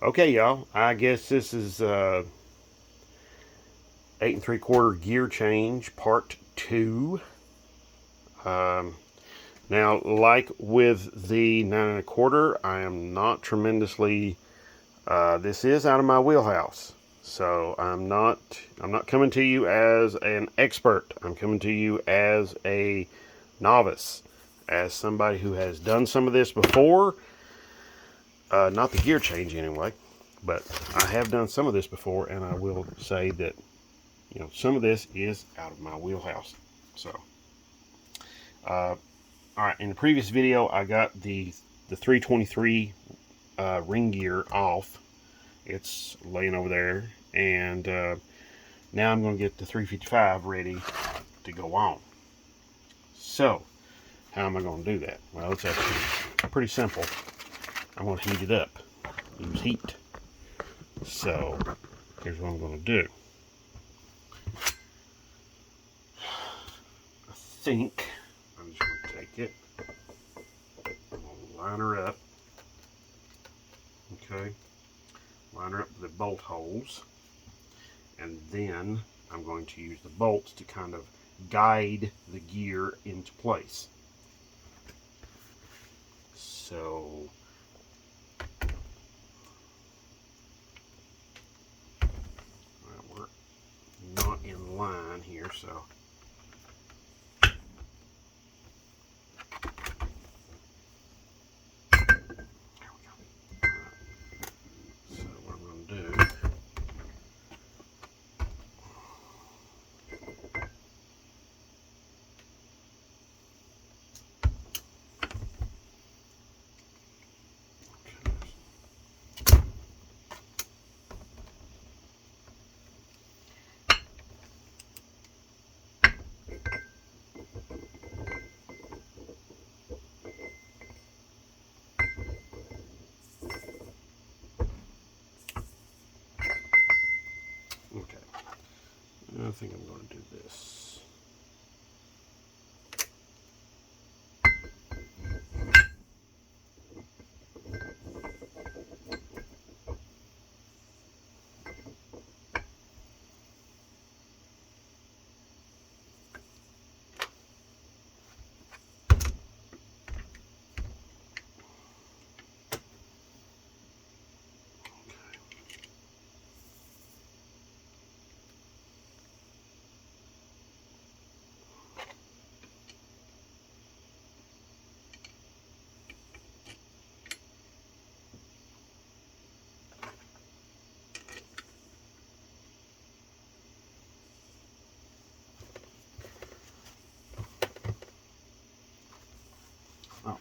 Okay, y'all. I guess this is 8 3/4 gear change part 2. Um, Now, like with the 9 1/4, I am not tremendously. This is out of my wheelhouse, so I'm not coming to you as an expert. I'm coming to you as a novice, as somebody who has done some of this before. Not the gear change anyway, but I have done some of this before, and I will say that some of this is out of my wheelhouse. So, all right. In the previous video, I got the 323 ring gear off. It's laying over there, and now I'm going to get the 355 ready to go on. So, how am I going to do that? Well, it's actually pretty simple. I'm going to heat it up. Use heat. So, here's what I'm going to do. I think I'm just going to take it. I'm going to line her up. Okay. Line her up with the bolt holes. And then I'm going to use the bolts to kind of guide the gear into place. So we're not in line here, so there we go. Right. So what I'm going to do, okay, I think I'm going to do this. Okay.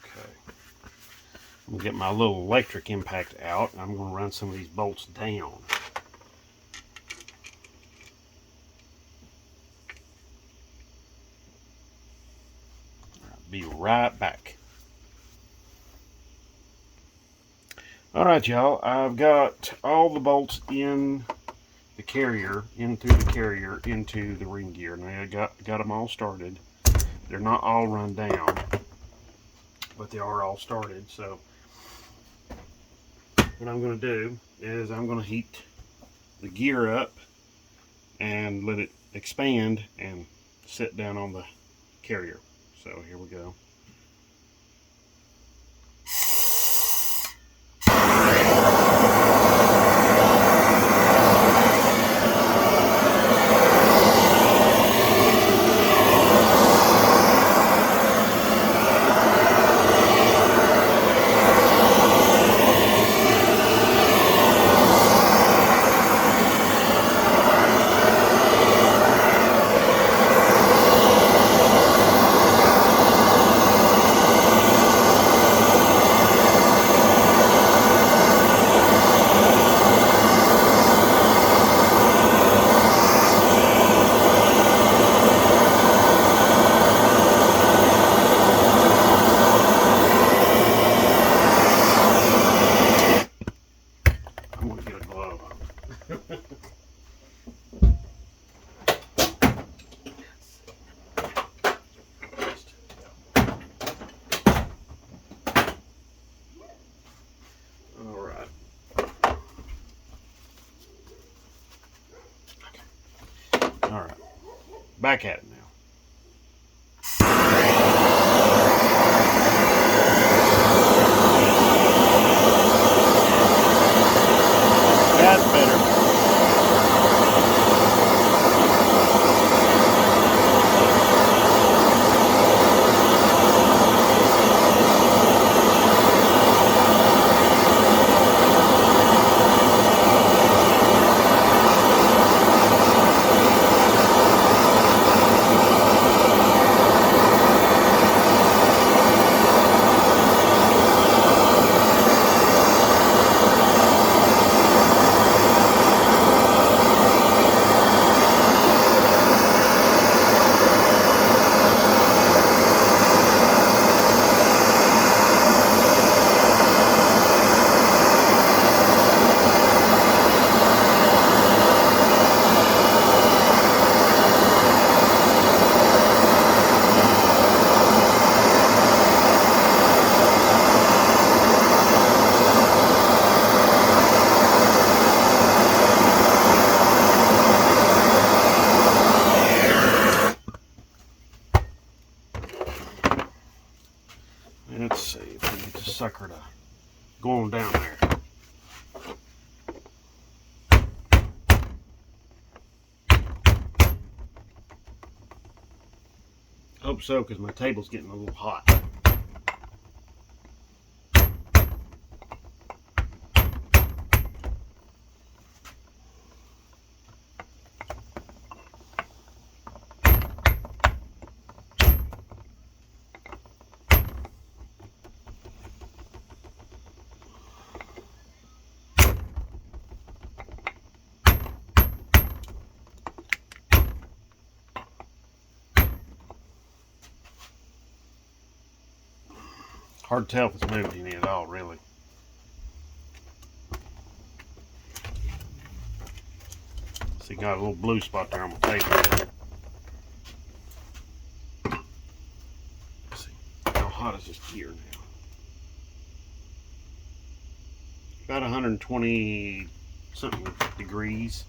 I'm going to get my little electric impact out, and I'm going to run some of these bolts down. I'll be right back. Alright, y'all. I've got all the bolts in the carrier, in through the carrier, into the ring gear. Now I got them all started. They're not all run down, but they are all started. So what I'm going to do is I'm going to heat the gear up and let it expand and sit down on the carrier. So here we go. All right, back at it now. That's better. Let's see if we can get this sucker to go on down there. Hope so, because my table's getting a little hot. Hard to tell if it's moving any at all, really. See, got a little blue spot there on my table. Let's see, how hot is this gear now? About 120 something degrees.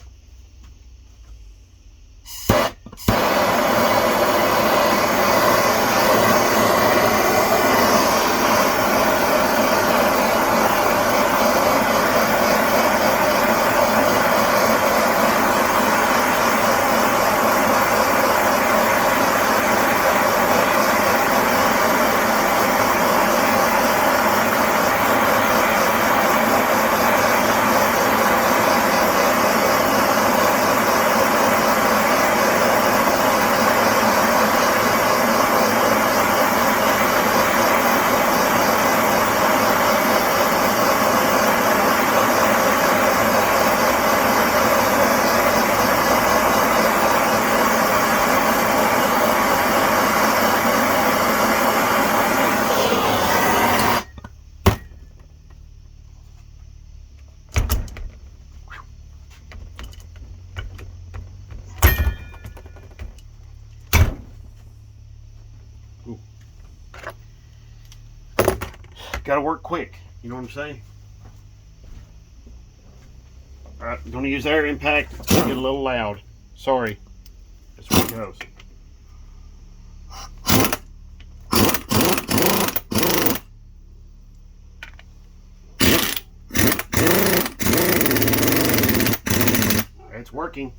Gotta work quick, you know what I'm saying? Alright, I'm gonna use air impact. It's gonna get a little loud. Sorry. That's where it goes. It's working.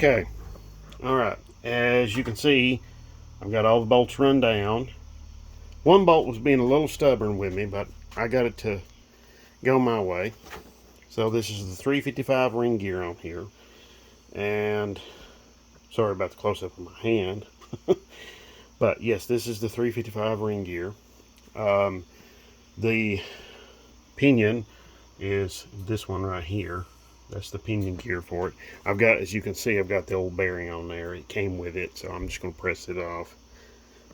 Okay, all right. As you can see, I've got all the bolts run down. One bolt was being a little stubborn with me, but I got it to go my way. So this is the 355 ring gear on here. And sorry about the close-up of my hand. But yes, this is the 355 ring gear. The pinion is this one right here. That's the pinion gear for it. I've got, as you can see, I've got the old bearing on there. It came with it, so I'm just going to press it off.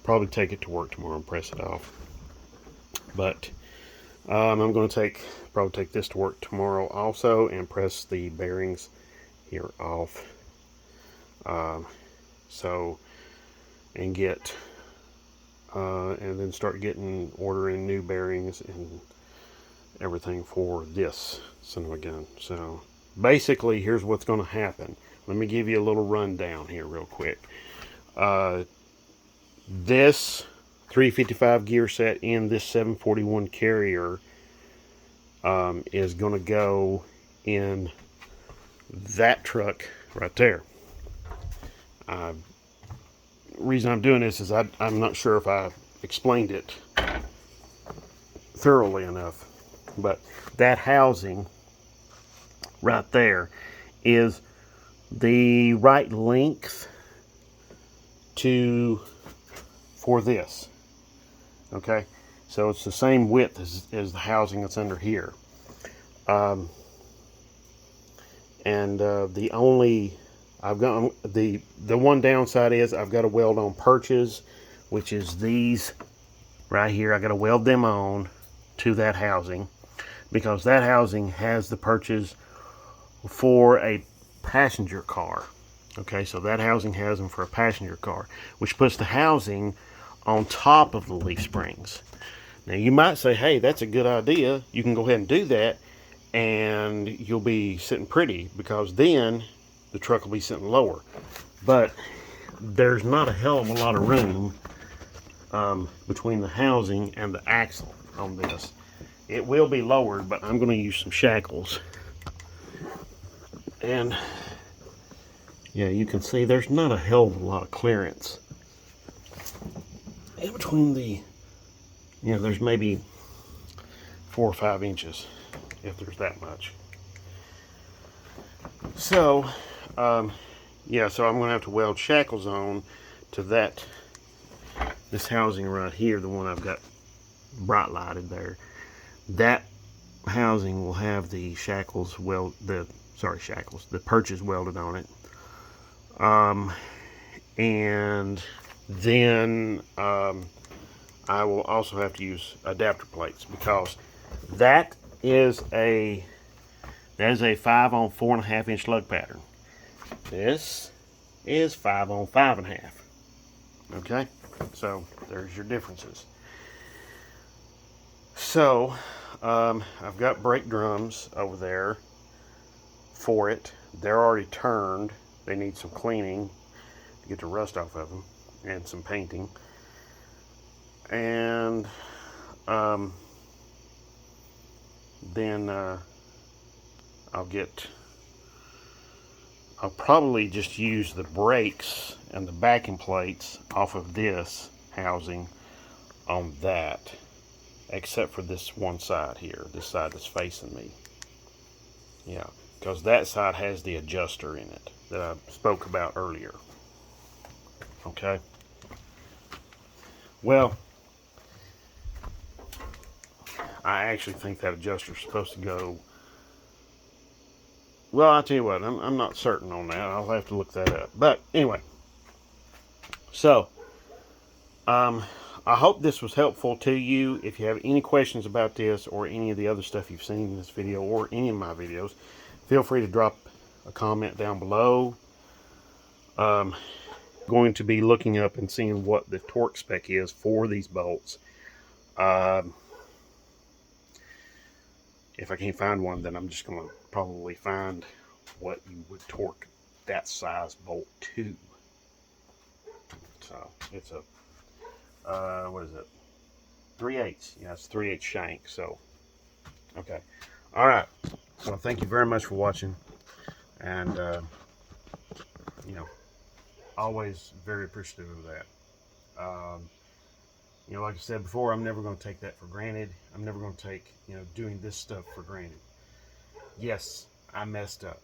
Probably take it to work tomorrow and press it off. But I'm going to probably take this to work tomorrow also and press the bearings here off. And get and then start ordering new bearings and everything for this son of a gun. So basically, here's what's going to happen. Let me give you a little rundown here real quick. This 355 gear set in this 741 carrier is going to go in that truck right there. Reason I'm doing this is I'm not sure if I explained it thoroughly enough, but that housing right there is the right length for this. Okay, so it's the same width as the housing that's under here. The only I've got the one downside is I've got to weld on perches, which is these right here. I got to weld them on to that housing because that housing has the perches for a passenger car. Okay, so that housing has them for a passenger car, which puts the housing on top of the leaf springs. Now you might say, hey, that's a good idea. You can go ahead and do that and you'll be sitting pretty because then the truck will be sitting lower. But there's not a hell of a lot of room between the housing and the axle on this. It will be lowered, but I'm going to use some shackles. And yeah, you can see there's not a hell of a lot of clearance in between there's maybe 4 or 5 inches, if there's that much. So, so I'm going to have to weld shackles on to this housing right here, the one I've got bright lighted there. That housing will have the the perches welded on it. And then I will also have to use adapter plates because that is a 5 on 4.5 inch lug pattern. This is 5 on 5.5. Okay, so there's your differences. So I've got brake drums over there for it. They're already turned. They need some cleaning to get the rust off of them and some painting. And then I'll probably just use the brakes and the backing plates off of this housing on that, except for this one side here, this side that's facing me. Yeah, because that side has the adjuster in it that I spoke about earlier. Okay. Well, I actually think that adjuster is supposed to go. Well, I'll tell you what, I'm not certain on that. I'll have to look that up. But anyway, so I hope this was helpful to you. If you have any questions about this or any of the other stuff you've seen in this video or any of my videos, feel free to drop a comment down below. Going to be looking up and seeing what the torque spec is for these bolts. If I can't find one, then I'm just going to probably find what you would torque that size bolt to. So it's a what is it? 3/8. Yeah, it's 3/8 shank. So okay, all right. So thank you very much for watching, and you know, always very appreciative of that. You know, like I said before, I'm never going to take that for granted. I'm never going to take, you know, doing this stuff for granted. Yes, I messed up.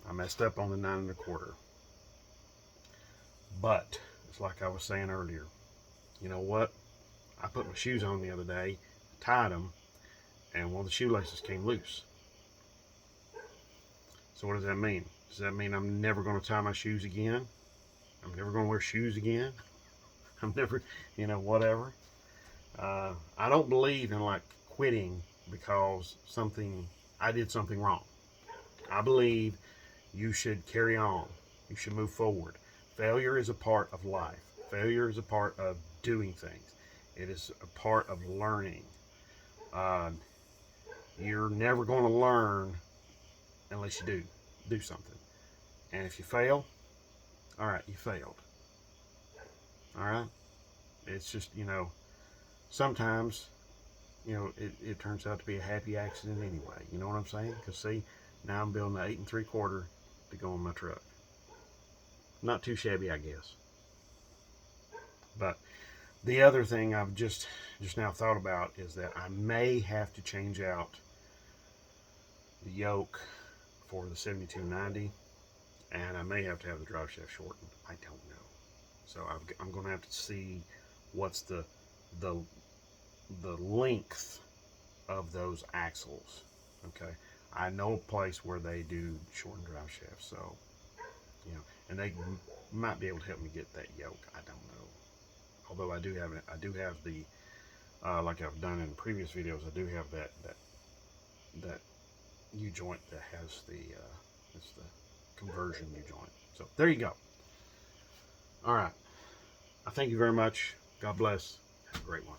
I messed up on the 9 1/4. But it's like I was saying earlier. You know what? I put my shoes on the other day, tied them, and one of the shoelaces came loose. So what does that mean? Does that mean I'm never going to tie my shoes again? I'm never going to wear shoes again? I'm never, you know, whatever. I don't believe in like quitting because I did something wrong. I believe you should carry on. You should move forward. Failure is a part of life. Failure is a part of doing things. It is a part of learning. Uh, you're never going to learn unless you do something. And if you fail, all right, you failed. All right. It's just, you know, sometimes, you know, it turns out to be a happy accident anyway. You know what I'm saying? Because see, now I'm building an 8 3/4 to go on my truck. Not too shabby, I guess. But the other thing I've just now thought about is that I may have to change out the yoke for the 7290, and I may have to have the drive shaft shortened. I don't know. So I'm going to have to see what's the length of those axles. Okay, I know a place where they do shortened drive shafts, so you know, and they might be able to help me get that yoke. I don't know. Although I do have it, I do have the like I've done in previous videos. I do have that U joint that has the it's the conversion U joint. So there you go. All right. I thank you very much. God bless. Have a great one.